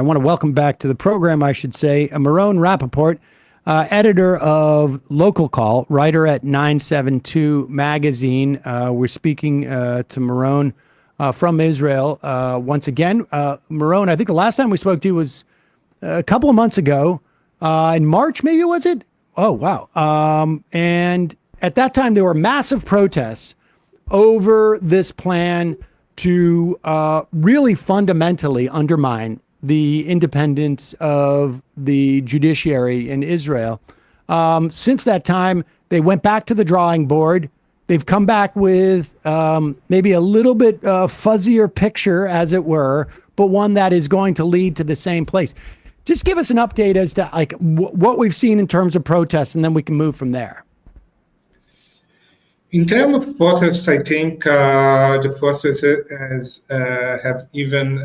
I want to welcome back to the program, I should say, Meron Rapoport, editor of Local Call, writer at 972 Magazine. We're speaking to Meron from Israel once again. Meron, I think the last time we spoke to you was a couple of months ago, in March, maybe was it? Oh, wow. And at that time, there were massive protests over this plan to really fundamentally undermine the independence of the judiciary in Israel. Since that time, they went back to the drawing board. They've come back with maybe a little bit fuzzier picture, as it were, but one that is going to lead to the same place. Just give us an update as to like what we've seen in terms of protests, and then we can move from there. In terms of protests, I think the protests have even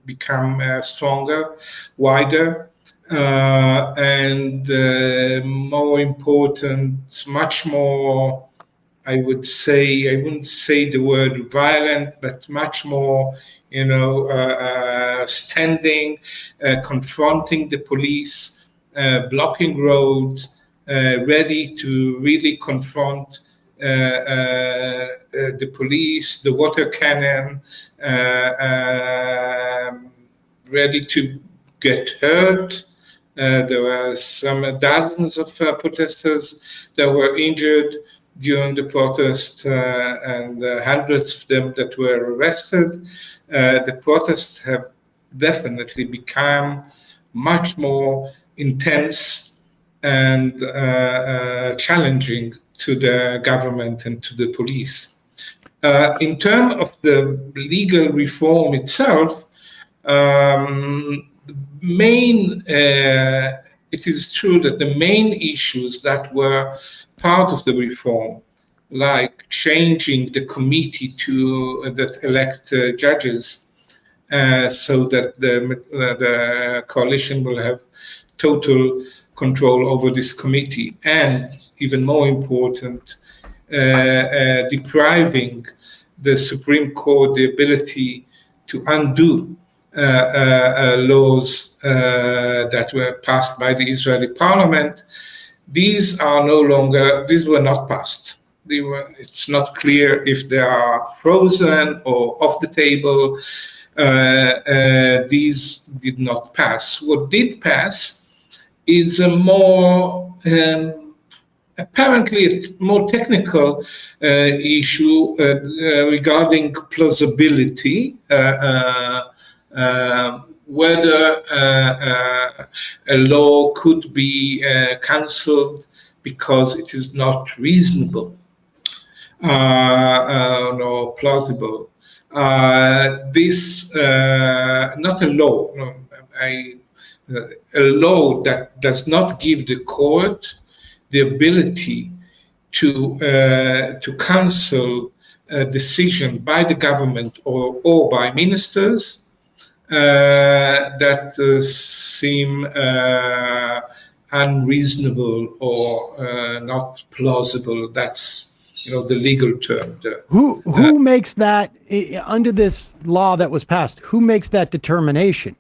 become stronger, wider, and more important, much more, I wouldn't say the word violent, but much more, standing, confronting the police, blocking roads, ready to really confront the police, the water cannon, ready to get hurt. There were some dozens of protesters that were injured during the protest, and hundreds of them that were arrested. The protests have definitely become much more intense and challenging to the government and to the police. In terms of the legal reform itself, it is true that the main issues that were part of the reform, like changing the committee that elect judges, so that the coalition will have total control over this committee, and even more important, depriving the Supreme Court the ability to undo laws that were passed by the Israeli parliament. These were not passed. It's not clear if they are frozen or off the table. These did not pass. What did pass is a more apparently a more technical issue regarding plausibility, whether a law could be cancelled because it is not reasonable or plausible. This not a law. No, a law that does not give the court the ability to cancel a decision by the government or by ministers that seem unreasonable or not plausible. That's the legal term. Who makes that under this law that was passed? Who makes that determination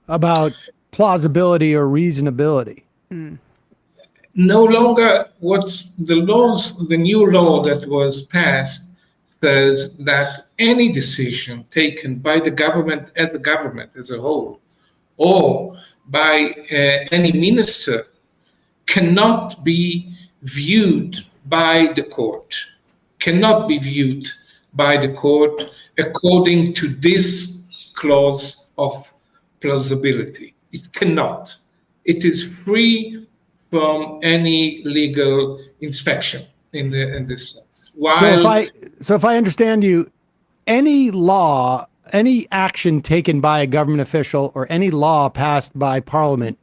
about plausibility or reasonability? No longer the new law that was passed says that any decision taken by the government as a whole, or by any minister, cannot be viewed by the court, according to this clause of plausibility. It cannot. It is free from any legal inspection in this sense. So if I understand you, any law, any action taken by a government official or any law passed by parliament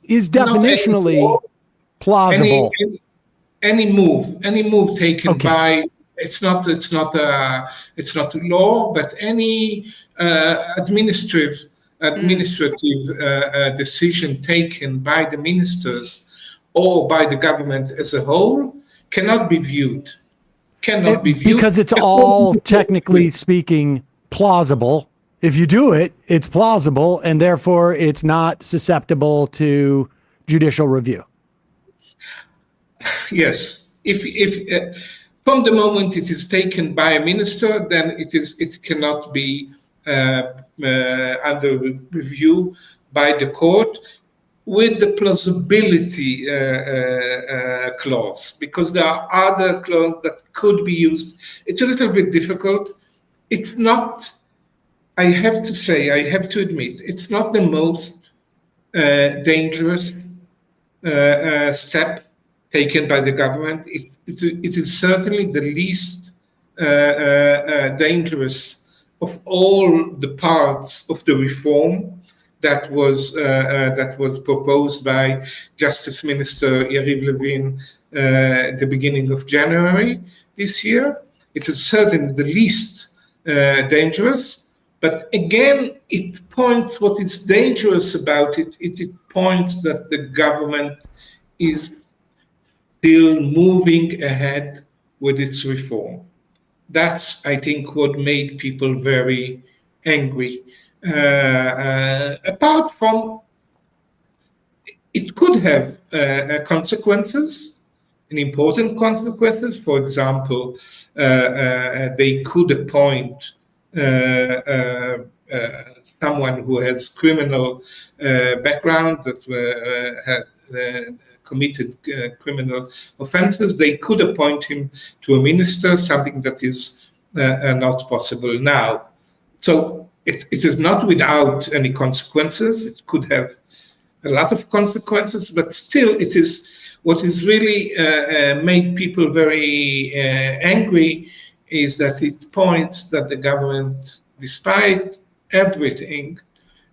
is definitionally plausible. Any move taken by it's not a law, but any administrative decision taken by the ministers or by the government as a whole cannot be viewed cannot be viewed because it's all technically speaking plausible. If you do it, it's plausible, and therefore it's not susceptible to judicial review. Yes, if from the moment it is taken by a minister, then it cannot be under review by the court with the plausibility clause, because there are other clauses that could be used. It's a little bit difficult. It's not, I have to say, I have to admit, it's not the most dangerous step taken by the government. It is certainly the least dangerous of all the parts of the reform that was proposed by Justice Minister Yariv Levin at the beginning of January this year. It is certainly the least dangerous, but again, it points what is dangerous about it. It points that the government is still moving ahead with its reform. That's, I think, what made people very angry. Apart from, it could have consequences, and important consequences. For example, they could appoint someone who has criminal background, that had committed criminal offenses. They could appoint him to a minister, something that is not possible now. So it is not without any consequences. It could have a lot of consequences, but still it is what is really made people very angry is that it points that the government, despite everything,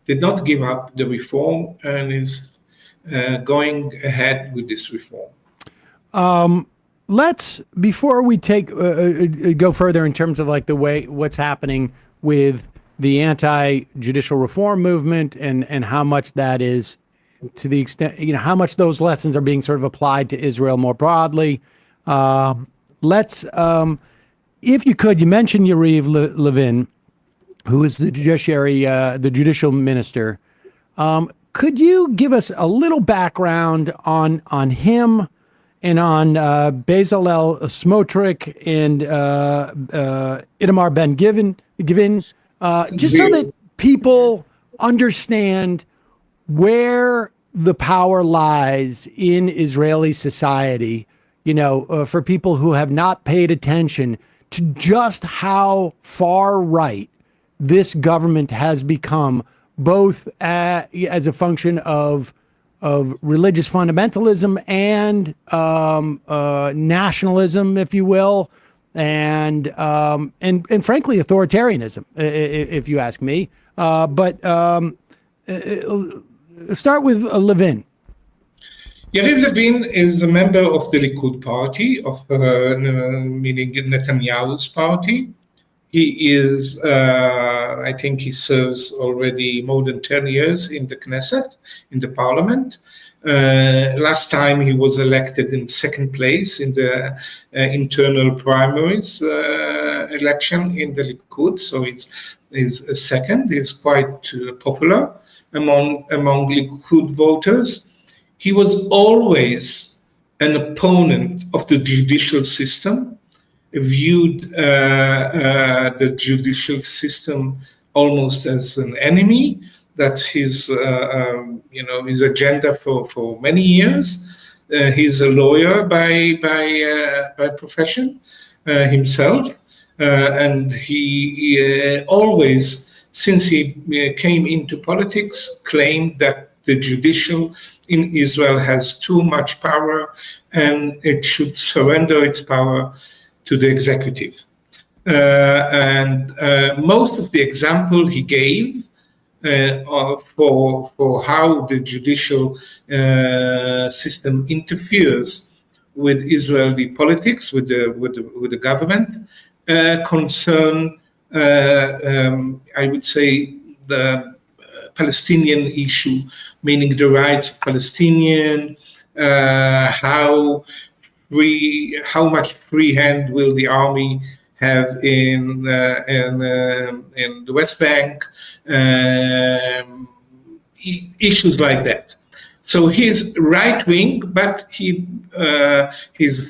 did not give up the reform and is going ahead with this reform. Let's, before we take go further in terms of like the way what's happening with the anti-judicial reform movement and how much that is, to the extent, how much those lessons are being sort of applied to Israel more broadly. Let's, if you could, you mentioned Yariv Levin, who is the judicial minister. Could you give us a little background on him and on Bezalel Smotrich and Itamar Ben-Gvir, just so that people understand where the power lies in Israeli society, for people who have not paid attention to just how far right this government has become, both as a function of religious fundamentalism and nationalism, if you will, and frankly authoritarianism, if you ask me. But start with Levin. Yariv Levin is a member of the Likud party, meaning Netanyahu's party. He is, I think he serves already more than 10 years in the Knesset, in the parliament. Last time he was elected in second place in the internal primaries election in the Likud, so he's second. He's quite popular among Likud voters. He was always an opponent of the judicial system, viewed the judicial system almost as an enemy. That's his agenda for many years. He's a lawyer by profession himself, and he always, since he came into politics, claimed that the judicial in Israel has too much power and it should surrender its power to the executive. And most of the example he gave for how the judicial system interferes with Israeli politics, with the government, concern, I would say, the Palestinian issue, meaning the rights of Palestinian, how how much free hand will the army have in the West Bank, issues like that. So he's right wing, but he's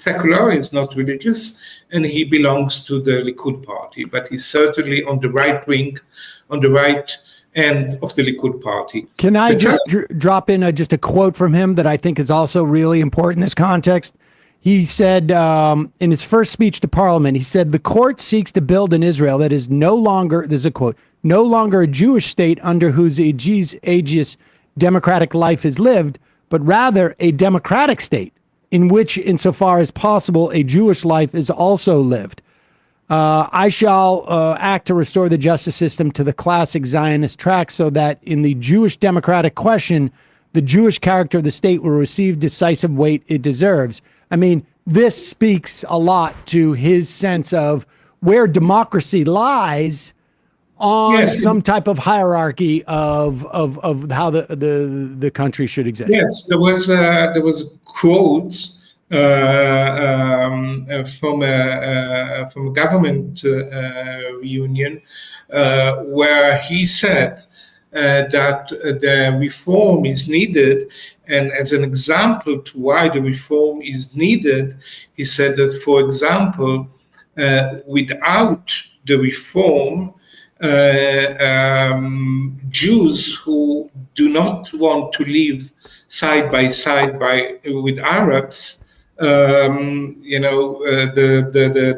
secular, he's not religious, and he belongs to the Likud party. But he's certainly on the right wing, on the right end of the Likud party. Can I just drop in just a quote from him that I think is also really important in this context? He said in his first speech to Parliament, he said, "The court seeks to build an Israel that is no longer," this is a quote, "no longer a Jewish state under whose aegis democratic life is lived, but rather a democratic state in which, insofar as possible, a Jewish life is also lived. I shall act to restore the justice system to the classic Zionist track so that in the Jewish democratic question, the Jewish character of the state will receive decisive weight it deserves." I mean, this speaks a lot to his sense of where democracy lies on some type of hierarchy of how the country should exist. Yes, there was quotes from a government reunion where he said that the reform is needed, and as an example to why the reform is needed, he said that, for example, without the reform, Jews who do not want to live side by side with Arabs,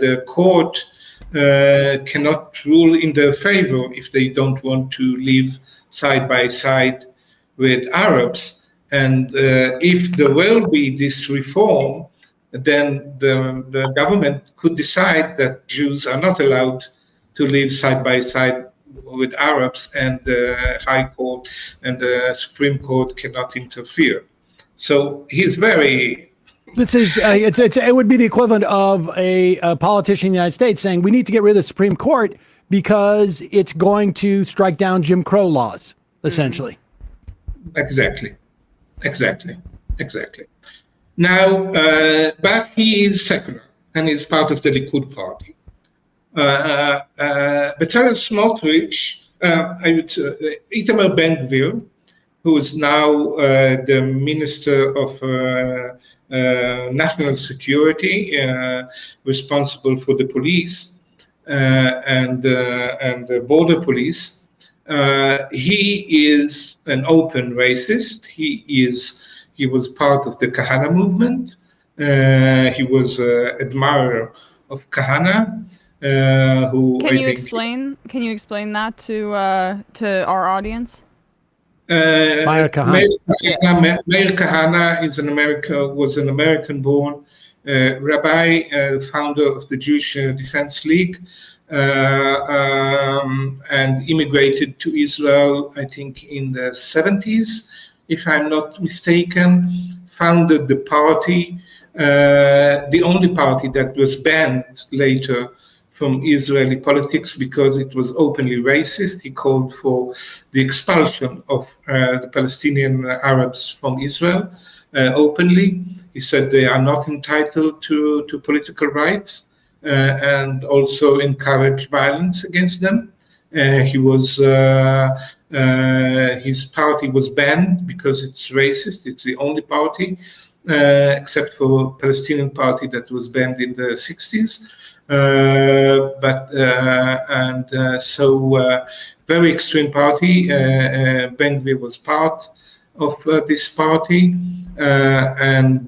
the court cannot rule in their favor if they don't want to live side by side with Arabs. And if there will be this reform, then the government could decide that Jews are not allowed to live side by side with Arabs, and the High Court and the Supreme Court cannot interfere. So he's very... This is it would be the equivalent of a politician in the United States saying we need to get rid of the Supreme Court because it's going to strike down Jim Crow laws, essentially. Exactly. Now, but he is secular and is part of the Likud party. Bezalel Smotrich, Itamar Ben-Gvir, who is now the Minister of National Security, responsible for the police and the border police. He is an open racist. He was part of the Kahana movement. He was an admirer of Kahana. Can you explain that to our audience? Meir Kahana. Meir Kahana was an American-born rabbi, founder of the Jewish Defense League, and immigrated to Israel, I think, in the 70s, if I'm not mistaken. Founded the party, the only party that was banned later from Israeli politics because it was openly racist. He called for the expulsion of the Palestinian Arabs from Israel openly. He said they are not entitled to political rights, and also encouraged violence against them. His party was banned because it's racist. It's the only party, except for Palestinian party that was banned in the 60s. So very extreme party. Ben-Gvir was part of this party, and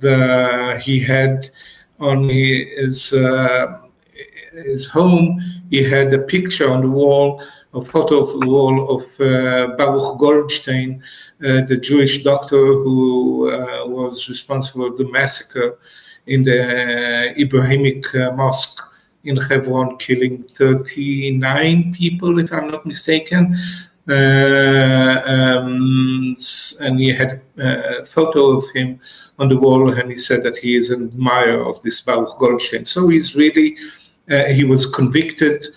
he had on his home, he had a picture on the wall, a photo of the wall of Baruch Goldstein, the Jewish doctor who was responsible for the massacre in the Ibrahimic mosque in Hebron, killing 39 people, if I'm not mistaken. And he had a photo of him on the wall, and he said that he is an admirer of this Baruch Goldstein. So he's really, he was convicted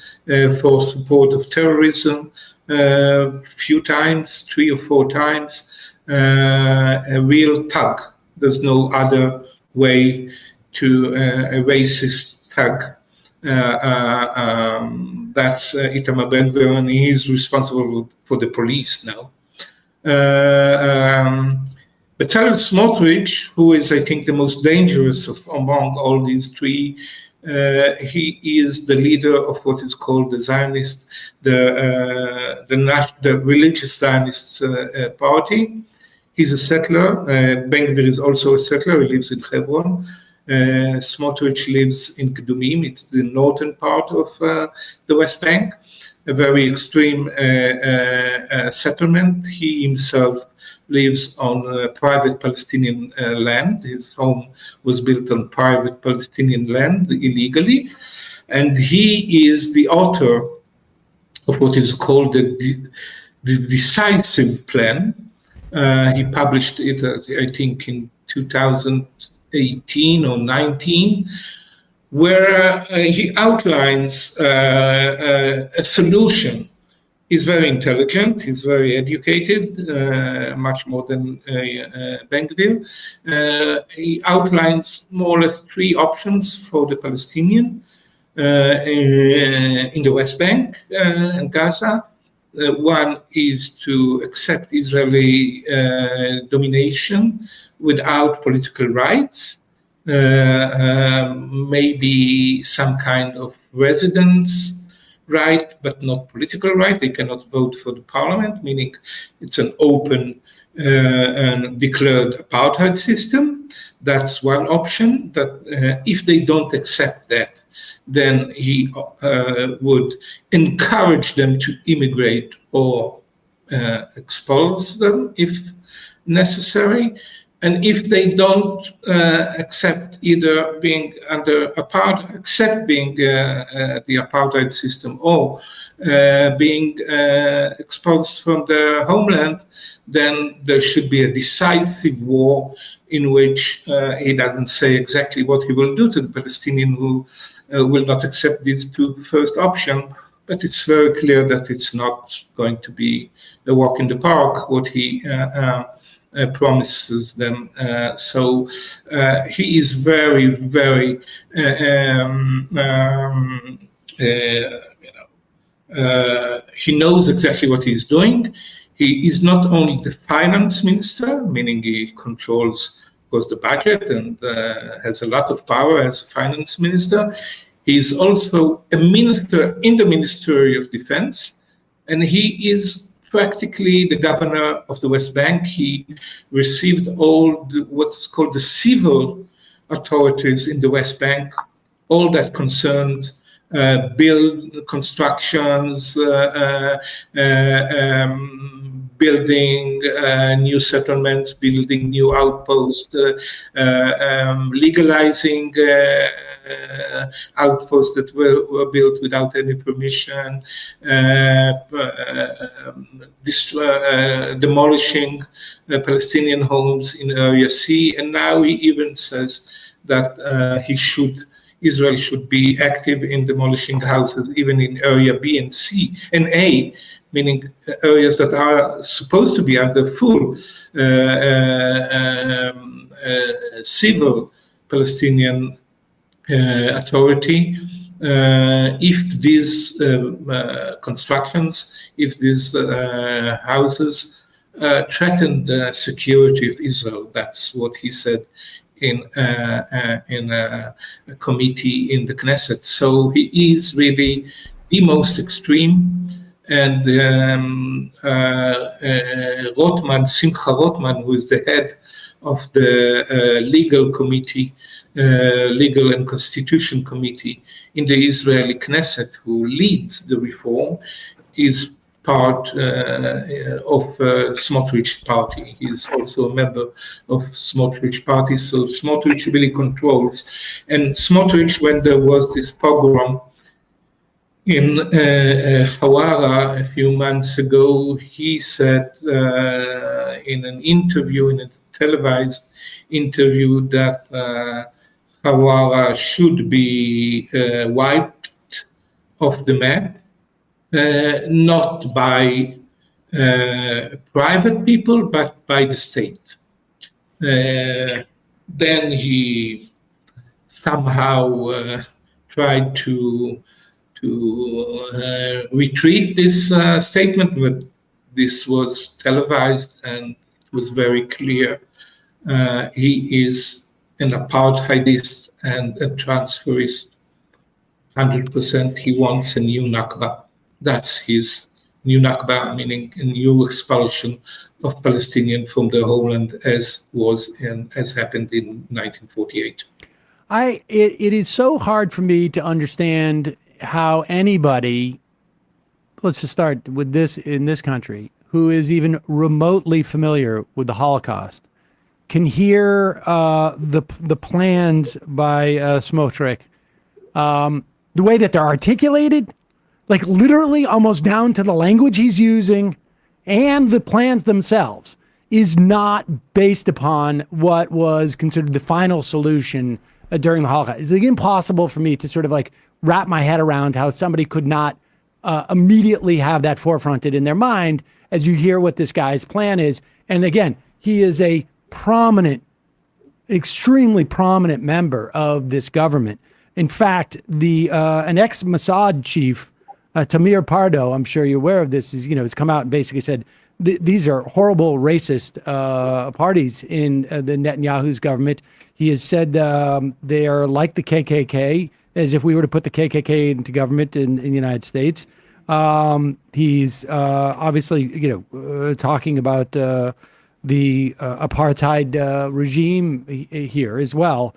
for support of terrorism a few times, 3 or 4 times. A real thug. There's no other way to a racist thug. That's Itamar Ben-Gvir, and he is responsible for the police now. Bezalel Smotrich, who is, I think, the most dangerous among all these three, he is the leader of what is called the Zionist, the religious Zionist party. He's a settler. Ben-Gvir is also a settler. He lives in Hebron. Smotrich lives in Kedumim. It's the northern part of the West Bank, a very extreme settlement. He himself lives on private Palestinian land. His home was built on private Palestinian land illegally. And he is the author of what is called the Decisive Plan. He published it, I think, in 2018 or 19, where he outlines a solution. He's very intelligent, he's very educated, much more than Ben-Gvir. He outlines more or less three options for the Palestinian in the West Bank and Gaza. One is to accept Israeli domination without political rights, maybe some kind of residence right, but not political right. They cannot vote for the parliament, meaning it's an open and declared apartheid system. That's one option. That if they don't accept that, then he would encourage them to immigrate or expose them if necessary. And if they don't accept either being under apartheid, accept being the apartheid system, or being expulsed from their homeland, then there should be a decisive war in which he doesn't say exactly what he will do to the Palestinian who will not accept these two first options, but it's very clear that it's not going to be a walk in the park, what he promises them. So he is very, very, he knows exactly what he's doing. He is not only the finance minister, meaning he controls, of course, the budget and has a lot of power as a finance minister. He is also a minister in the Ministry of Defense, and he is practically the governor of the West Bank. He received all what's called the civil authorities in the West Bank, all that concerned constructions, building new settlements, building new outposts, legalizing outposts that were built without any permission, demolishing Palestinian homes in Area C, and now he even says that Israel should be active in demolishing houses even in Area B and C and A, meaning areas that are supposed to be under full civil Palestinian authority. If these constructions, if these houses threaten the security of Israel, that's what he said in a committee in the Knesset. So he is really the most extreme. And Rotman, Simcha Rotman, who is the head of the legal committee, Legal and Constitution Committee in the Israeli Knesset, who leads the reform, is part of Smotrich party. He's also a member of Smotrich party, so Smotrich really controls. And Smotrich, when there was this pogrom in Hawara a few months ago, he said in an interview, in a televised interview, that Hawara should be wiped off the map, not by private people, but by the state. Then he somehow tried to retreat this statement, but this was televised and it was very clear. He is an apartheidist and a transferist. 100%. He wants a new Nakba. That's his new Nakba, meaning a new expulsion of Palestinians from their homeland, as happened in 1948. It is so hard for me to understand how anybody, let's just start with this in this country, who is even remotely familiar with the Holocaust, can hear the plans by Smotrich, the way that they're articulated, like literally almost down to the language he's using, and the plans themselves is not based upon what was considered the final solution during the Holocaust. It's like impossible for me to sort of like wrap my head around how somebody could not immediately have that forefronted in their mind as you hear what this guy's plan is. And again, he is a prominent, extremely prominent member of this government. In fact, an ex-Mossad chief, Tamir Pardo, I'm sure you're aware of this, has come out and basically said these are horrible racist parties in the Netanyahu's government. He has said they are like the KKK, as if we were to put the KKK into government in the United States. He's obviously, talking about the apartheid regime here as well.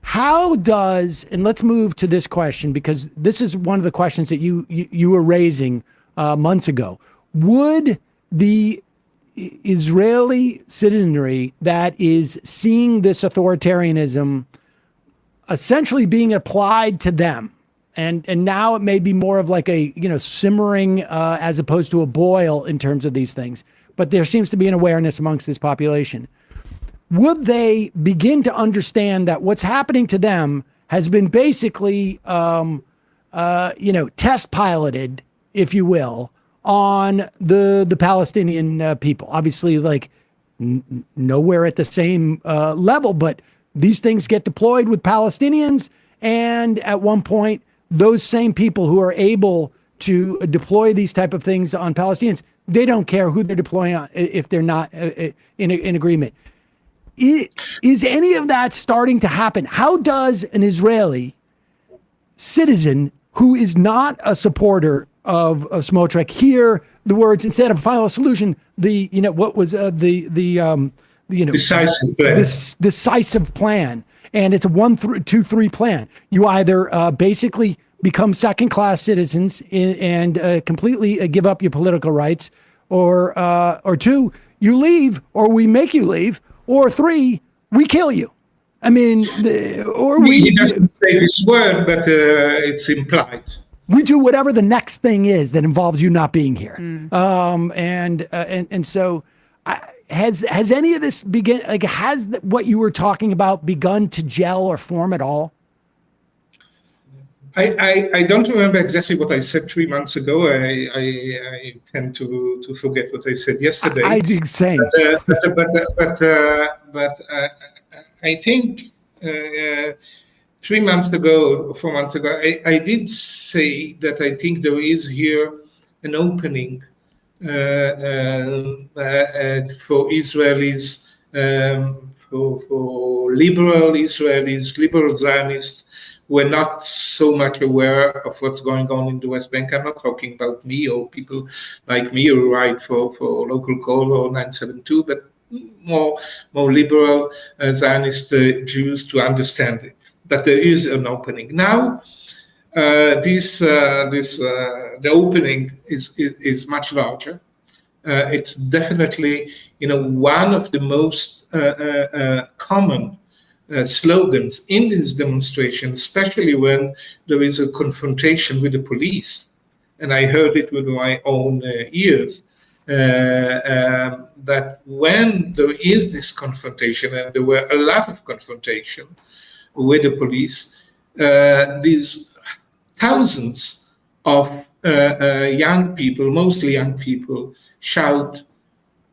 How does, and let's move to this question, because this is one of the questions that you were raising months ago. Would the Israeli citizenry that is seeing this authoritarianism essentially being applied to them, and now it may be more of like a simmering as opposed to a boil in terms of these things, but there seems to be an awareness amongst this population. Would they begin to understand that what's happening to them has been basically, test piloted, if you will, on the Palestinian people? Obviously, like nowhere at the same level, but these things get deployed with Palestinians, and at one point, those same people who are able to deploy these type of things on Palestinians, they don't care who they're deploying on if they're not in agreement. Is any of that starting to happen? How does an Israeli citizen who is not a supporter of Smotrich hear the words, instead of final solution, decisive plan. This decisive plan, and it's a 1, 2, 3 plan. You either basically become second-class citizens and completely give up your political rights, or 2, you leave, or we make you leave, or 3, we kill you. I mean, He doesn't say this word, but it's implied. We do whatever the next thing is that involves you not being here. And so has any of this has what you were talking about begun to gel or form at all? I don't remember exactly what I said 3 months ago. I tend to forget what I said yesterday. I do the same. But I think 3 months ago, 4 months ago, I did say that I think there is here an opening for Israelis, for liberal Israelis, liberal Zionists. We're not so much aware of what's going on in the West Bank. I'm not talking about me or people like me who write for Local Call or 972, but more liberal Zionist Jews to understand it, that there is an opening. Now, the opening is much larger. It's definitely, one of the most common slogans in this demonstration, especially when there is a confrontation with the police. And I heard it with my own ears, that when there is this confrontation, and there were a lot of confrontation with the police, these thousands of young people, mostly young people, shout,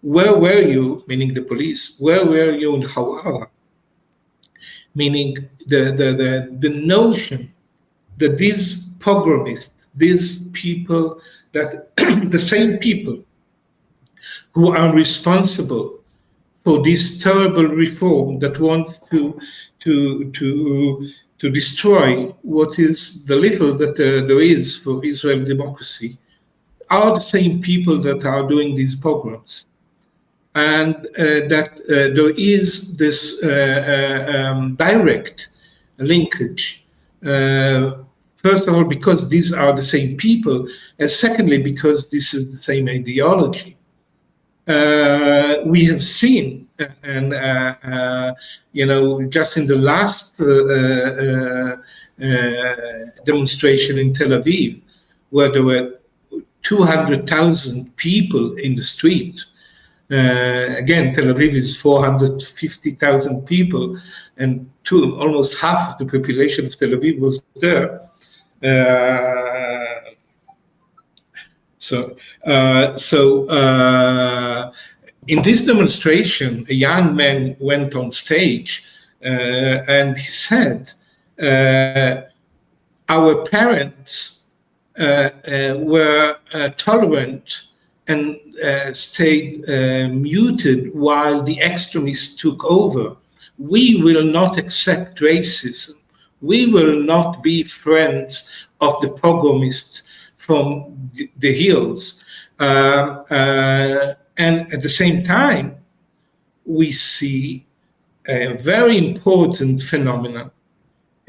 "Where were you?" meaning the police. "Where were you in Hawara?" meaning the notion that these pogromists, these people, that the same people who are responsible for this terrible reform that wants to destroy what is the little that there is for Israel democracy, are the same people that are doing these pogroms. And that there is this direct linkage. First of all, because these are the same people, and secondly, because this is the same ideology. We have seen, and just in the last demonstration in Tel Aviv, where there were 200,000 people in the street. Again, Tel Aviv is 450,000 people, and almost half of the population of Tel Aviv was there. In this demonstration, a young man went on stage and he said, our parents were tolerant and stayed muted while the extremists took over. We will not accept racism. We will not be friends of the pogromists from the hills. And at the same time, we see a very important phenomenon.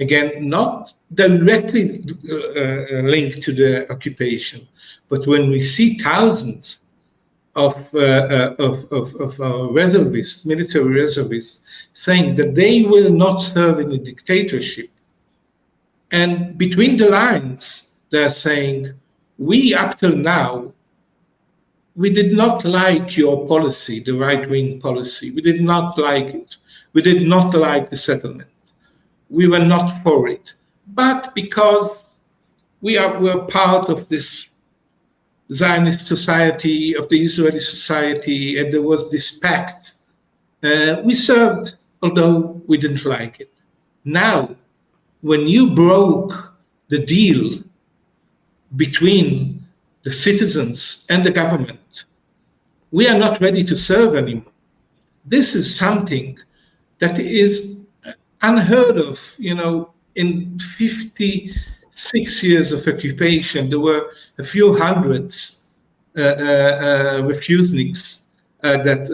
Again, not directly linked to the occupation, but when we see thousands of reservists, military reservists, saying that they will not serve in a dictatorship, and between the lines, they're saying, we up till now, we did not like your policy, the right-wing policy. We did not like it. We did not like the settlement. We were not for it. But because we're part of this Zionist society, of the Israeli society, and there was this pact, we served, although we didn't like it. Now, when you broke the deal between the citizens and the government, we are not ready to serve anymore. This is something that is unheard of. In 56 years of occupation, there were a few hundreds refuseniks that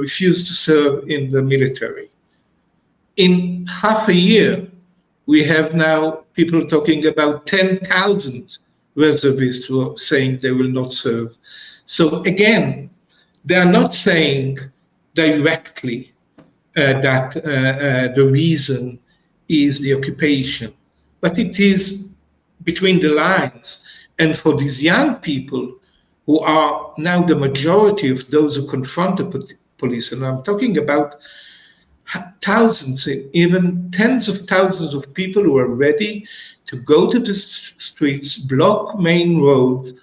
refused to serve in the military. In half a year, we have now people talking about 10,000 reservists who are saying they will not serve. So again, they are not saying directly that the reason is the occupation, but it is between the lines. And for these young people who are now the majority of those who confront the police, and I'm talking about thousands, even tens of thousands of people who are ready to go to the streets, block main roads,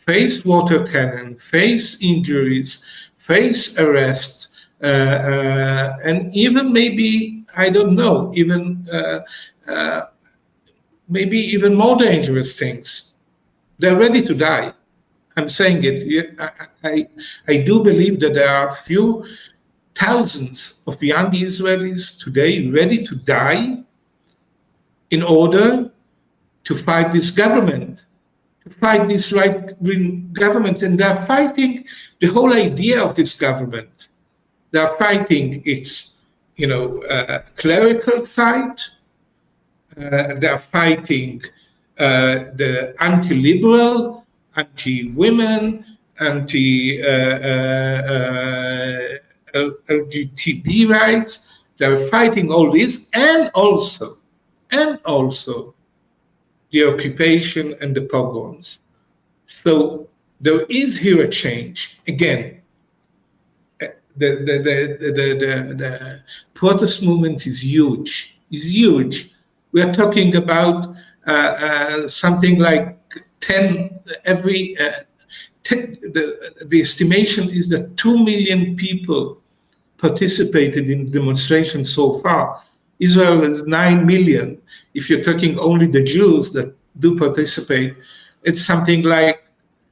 face water cannon, face injuries, face arrest, and even maybe, I don't know, even maybe even more dangerous things. They're ready to die. I'm saying it. I do believe that there are a few thousands of young Israelis today ready to die in order to fight this government, to fight this right-wing government. And they're fighting the whole idea of this government. They're fighting its, clerical side. They're fighting the anti-liberal, anti-women, LGBT rights. They're fighting all this, and also the occupation and the pogroms. So there is here a change. Again, the protest movement is huge. We are talking about something like 10 every. The estimation is that 2 million people participated in demonstrations so far. Israel is 9 million. If you're talking only the Jews that do participate, it's something like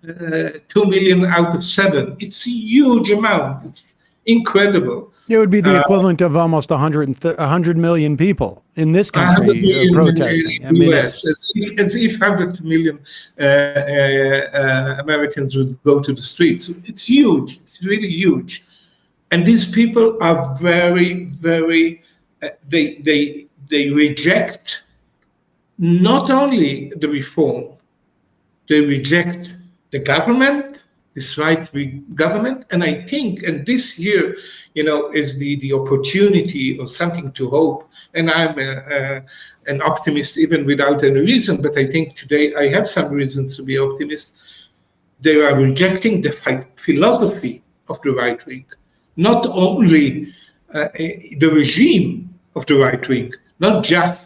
2 million out of 7. It's a huge amount. It's incredible. It would be the equivalent of almost 100 million people in this 100 country million protesting. in the US, as if 100 million Americans would go to the streets. It's huge. It's really huge. And these people are very, very, they reject not only the reform, they reject the government, this right-wing government, and I think, and this year, is the opportunity of something to hope. And I'm an optimist even without any reason, but I think today I have some reasons to be optimist. They are rejecting the philosophy of the right wing, not only the regime of the right wing, not just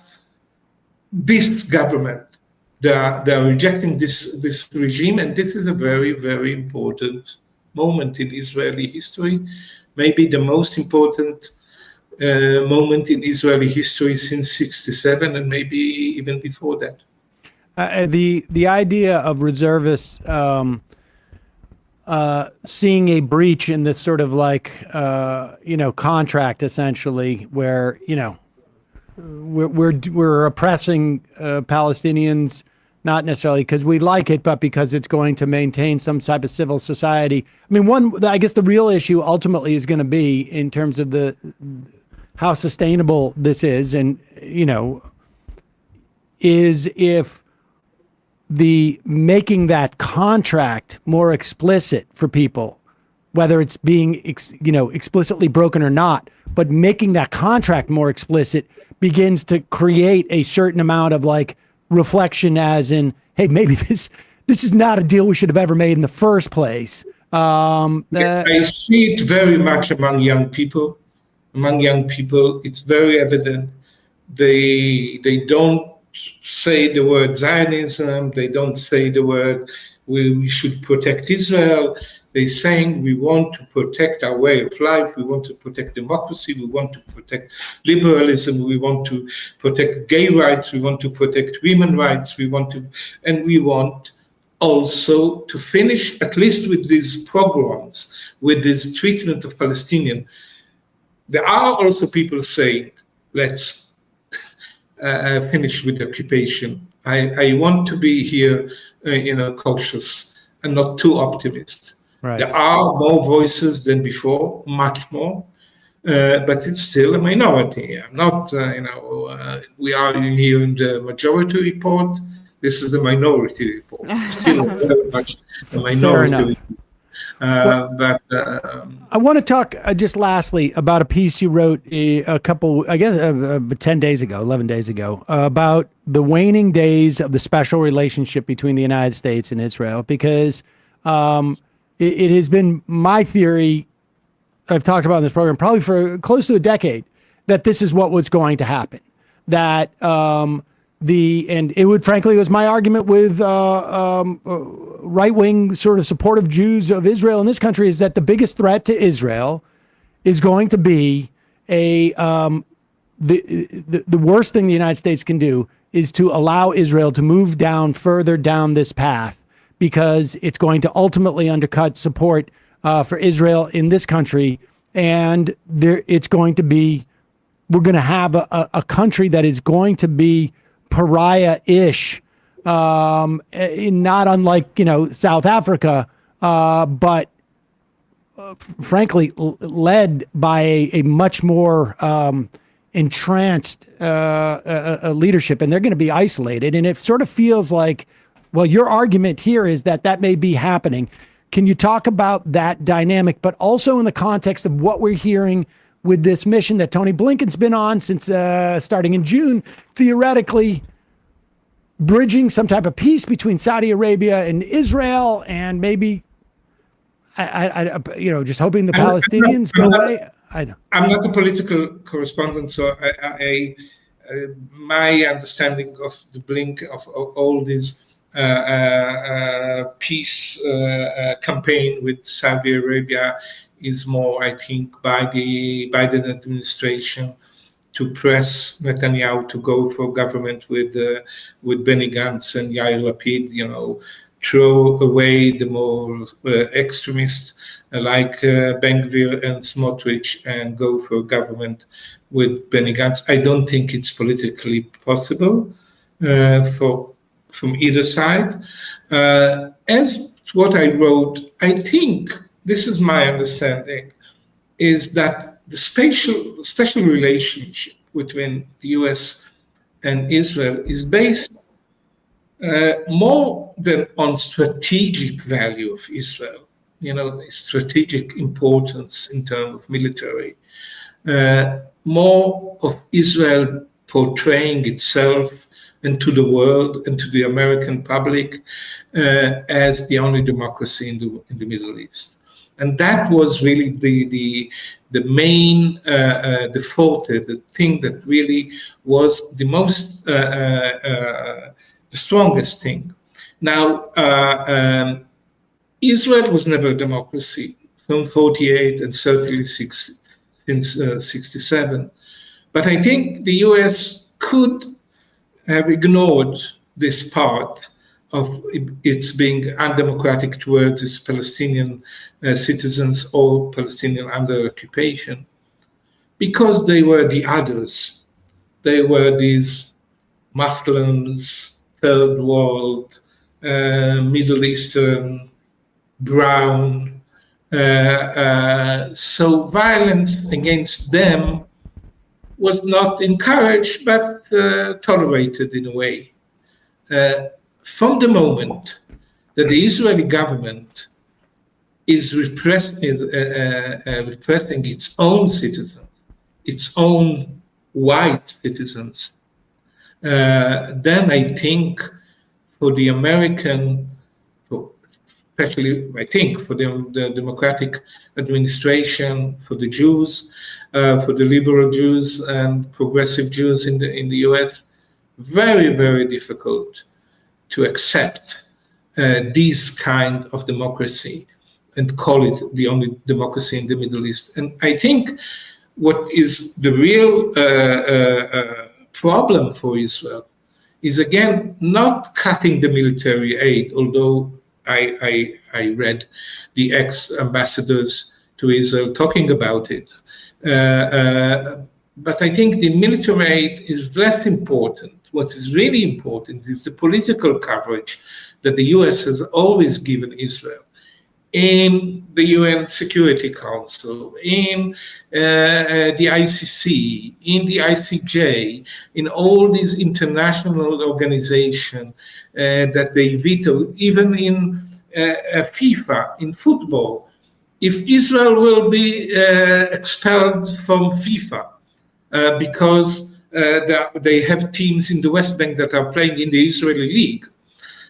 this government. They are rejecting this regime, and this is a very, very important moment in Israeli history, maybe the most important moment in Israeli history since '67, and maybe even before that. The idea of reservists seeing a breach in this sort of contract, essentially, where we're oppressing Palestinians, not necessarily because we like it, but because it's going to maintain some type of civil society. I mean, I guess the real issue ultimately is going to be in terms of how sustainable this is, and is if the making that contract more explicit for people, whether it's being explicitly broken or not, but making that contract more explicit begins to create a certain amount of reflection, as in, hey, maybe this is not a deal we should have ever made in the first place. I see it very much among young people. Among young people, it's very evident. They don't say the word Zionism. They don't say the word we should protect Israel. They're saying we want to protect our way of life. We want to protect democracy. We want to protect liberalism. We want to protect gay rights. We want to protect women's rights. We want also to finish at least with these pogroms, with this treatment of Palestinians. There are also people saying, let's finish with the occupation. I want to be here, cautious and not too optimistic. Right. There are more voices than before, much more, but it's still a minority. I'm not, we are here in the majority report. This is a minority report. It's still very much a minority. But I want to talk just lastly about a piece you wrote a couple, I guess, 11 days ago, about the waning days of the special relationship between the United States and Israel, because it has been my theory, I've talked about in this program probably for close to a decade, that this is what was going to happen. That and it was my argument with right-wing sort of supportive Jews of Israel in this country, is that the biggest threat to Israel is going to be the worst thing the United States can do is to allow Israel to move further down this path, because it's going to ultimately undercut support for Israel in this country. And we're going to have a country that is going to be pariah-ish, not unlike, South Africa, but frankly, led by a much more entranced leadership, and they're going to be isolated. And it sort of feels like, well, your argument here is that may be happening. Can you talk about that dynamic, but also in the context of what we're hearing with this mission that Tony Blinken's been on since starting in June, theoretically bridging some type of peace between Saudi Arabia and Israel, and maybe, just hoping the Palestinians go away? I'm not a political correspondent, so my understanding of the Blink of all these peace campaign with Saudi Arabia is more, I think, by the Biden administration to press Netanyahu to go for government with Benny Gantz and Yair Lapid, throw away the more extremists like Ben-Gvir and Smotrich and go for government with Benny Gantz. I don't think it's politically possible from either side. As what I wrote, I think, this is my understanding, is that the special relationship between the US and Israel is based more than on strategic value of Israel, strategic importance in terms of military, more of Israel portraying itself and to the world and to the American public as the only democracy in the Middle East. And that was really the main, the forte, the thing that really was the most, the strongest thing. Now, Israel was never a democracy from 48 and certainly since 67. But I think the US could have ignored this part of its being undemocratic towards its Palestinian citizens or Palestinian under occupation, because they were the others. They were these Muslims, Third World, Middle Eastern, brown. So violence against them was not encouraged, but tolerated in a way. From the moment that the Israeli government is repressing its own citizens, its own white citizens, then I think for the American, especially I think for the democratic administration, for the Jews, for the liberal Jews and progressive Jews in the US, very, very difficult to accept this kind of democracy and call it the only democracy in the Middle East. And I think what is the real problem for Israel is, again, not cutting the military aid, although I read the ex-ambassadors to Israel talking about it. But I think the military aid is less important. What is really important is the political coverage that the US has always given Israel in the UN Security Council, in the ICC, in the ICJ, in all these international organizations that they veto, even in FIFA, in football. If Israel will be expelled from FIFA because they have teams in the West Bank that are playing in the Israeli league,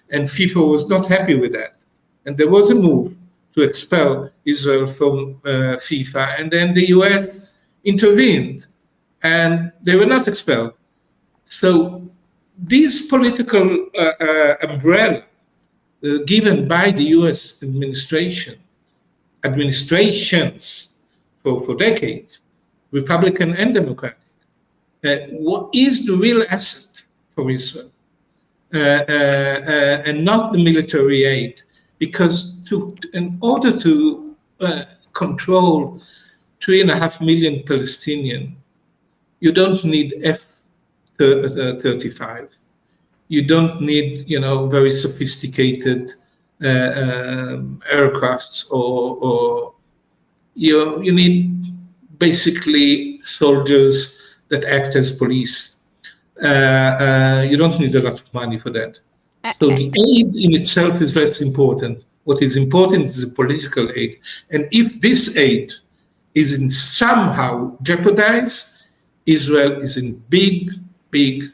and FIFA was not happy with that, and there was a move to expel Israel from FIFA, and then the US intervened, and they were not expelled. So this political umbrella given by the US administrations for decades, Republican and Democratic, what is the real asset for Israel, and not the military aid, because in order to control 3.5 million Palestinians, you don't need F-35. You don't need, very sophisticated aircrafts, or you need basically soldiers that act as police. You don't need a lot of money for that. So the aid in itself is less important. What is important is the political aid. And if this aid is in somehow jeopardized, Israel is in big, big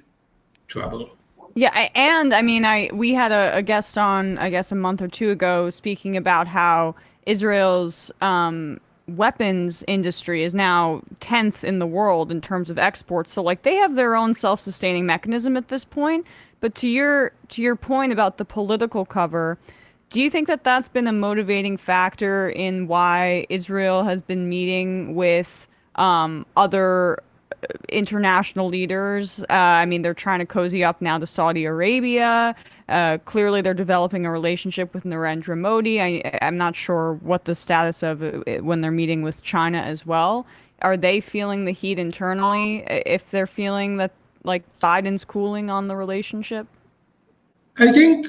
trouble. Yeah, and I mean, we had a guest on, I guess, a month or two ago speaking about how Israel's weapons industry is now 10th in the world in terms of exports. So like they have their own self-sustaining mechanism at this point. But to your point about the political cover, Do you think that that's been a motivating factor in why Israel has been meeting with other international leaders? I mean, they're trying to cozy up now to Saudi Arabia. Clearly, they're developing a relationship with Narendra Modi. I'm not sure what the status of it when they're meeting with China as well. Are they feeling the heat internally? If they're feeling that like Biden's cooling on the relationship? I think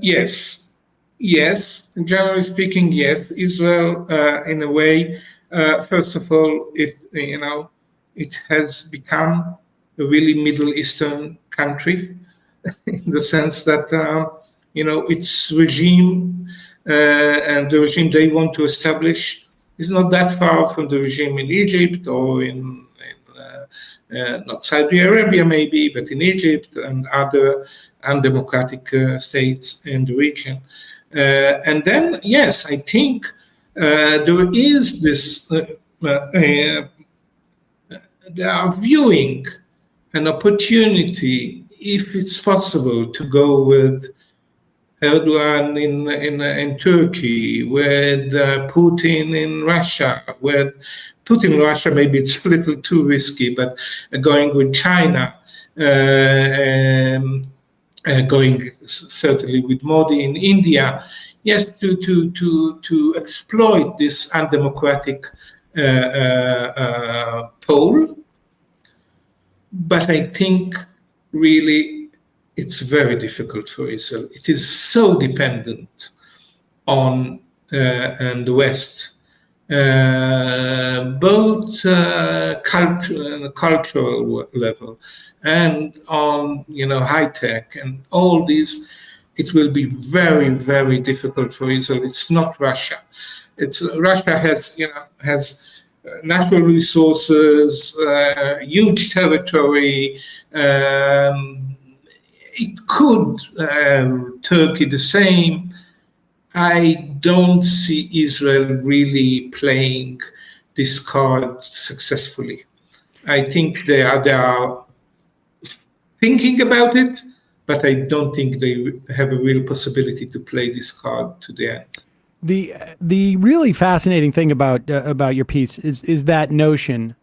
yes. Yes, generally speaking, yes. Israel, in a way, first of all, it has become a really Middle Eastern country, in the sense that its regime and the regime they want to establish is not that far from the regime in Egypt or in not Saudi Arabia maybe, but in Egypt and other undemocratic states in the region. And then, yes, I think there is this, they are viewing an opportunity, if it's possible, to go with Erdogan in Turkey, with Putin in Russia, with Putin in Russia, maybe it's a little too risky, but going with China, going certainly with Modi in India, yes, to exploit this undemocratic pole. But I think really it's very difficult for Israel. It is so dependent on and the West, both cultural level and on high tech and all these. It will be very, very difficult for Israel. It's not Russia. Russia has natural resources, huge territory. It could Turkey the same. I don't see Israel really playing this card successfully. I think they are thinking about it, but I don't think they have a real possibility to play this card to the end. The really fascinating thing about your piece is that notion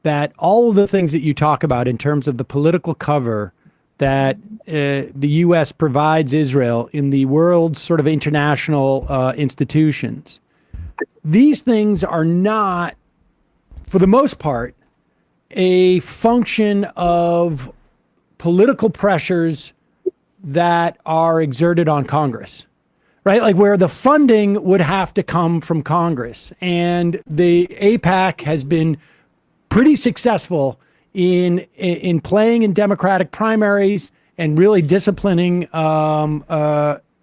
that all of the things that you talk about in terms of the political cover that the U.S. provides Israel in the world's sort of international institutions, these things are not, for the most part, a function of political pressures that are exerted on Congress, right? Like where the funding would have to come from Congress. And the AIPAC has been pretty successful in playing in Democratic primaries and really disciplining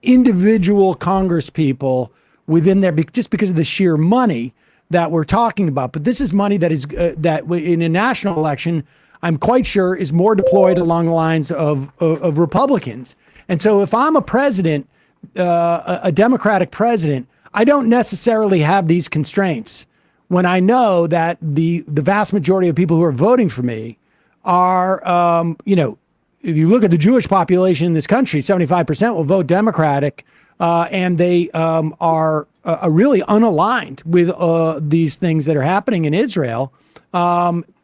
individual Congress people within there just because of the sheer money that we're talking about. But this is money that is that in a national election, I'm quite sure is more deployed along the lines of Republicans. And so if I'm a president, a Democratic president, I don't necessarily have these constraints when I know that the vast majority of people who are voting for me are, if you look at the Jewish population in this country, 75% will vote Democratic, and they are really unaligned with these things that are happening in Israel.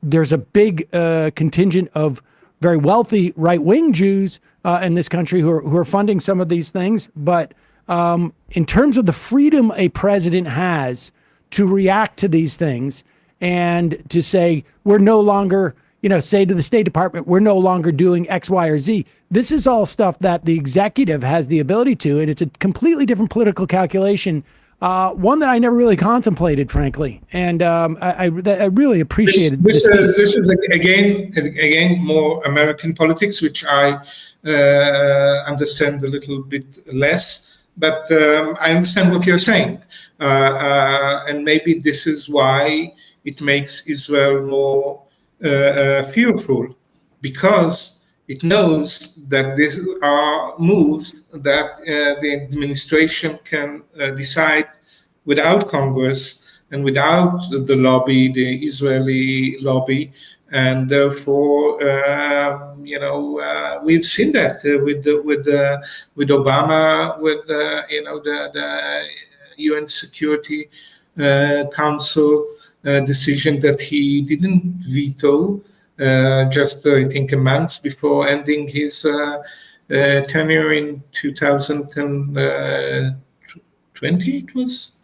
There's a big contingent of very wealthy right-wing Jews in this country who are funding some of these things. But in terms of the freedom a president has to react to these things and to say, we're no longer, say to the State Department, we're no longer doing X, Y, or Z. This is all stuff that the executive has the ability to, and it's a completely different political calculation. One that I never really contemplated, frankly, and I really appreciated this is again more American politics, which I understand a little bit less, but I understand what you're saying, and maybe this is why it makes Israel more fearful, because it knows that these are moves that the administration can decide without Congress and without the lobby, the Israeli lobby, And therefore, we've seen that with Obama, with the UN Security Council decision that he didn't veto just I think a month before ending his tenure in 2020. It was.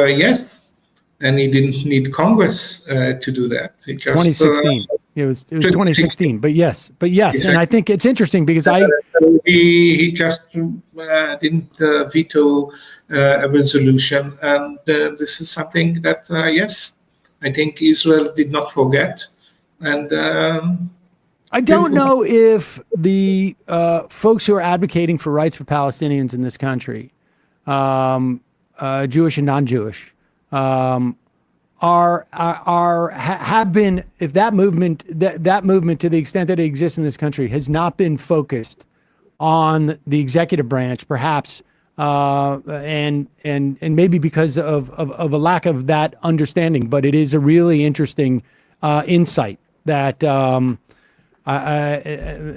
Yes. And he didn't need Congress to do that. He just, 2016. It was 2016. But yes. Exactly. And I think it's interesting because he just didn't veto a resolution, and this is something that yes, I think Israel did not forget. And I don't know if the folks who are advocating for rights for Palestinians in this country, Jewish and non-Jewish, have been, if that movement to the extent that it exists in this country has not been focused on the executive branch, perhaps, and maybe because of a lack of that understanding, but it is a really interesting insight that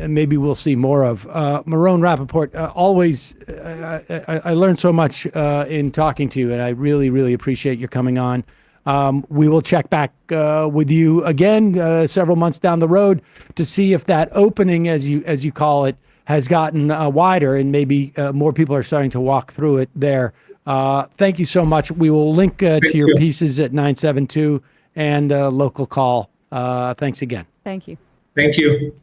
maybe we'll see more of. Meron Rapoport, always, I learned so much in talking to you, and I really, really appreciate your coming on. We will check back with you again several months down the road to see if that opening, as you call it, has gotten wider, and maybe more people are starting to walk through it there. Thank you so much. We will link to your pieces at 972 and local call. Thanks again. Thank you. Thank you.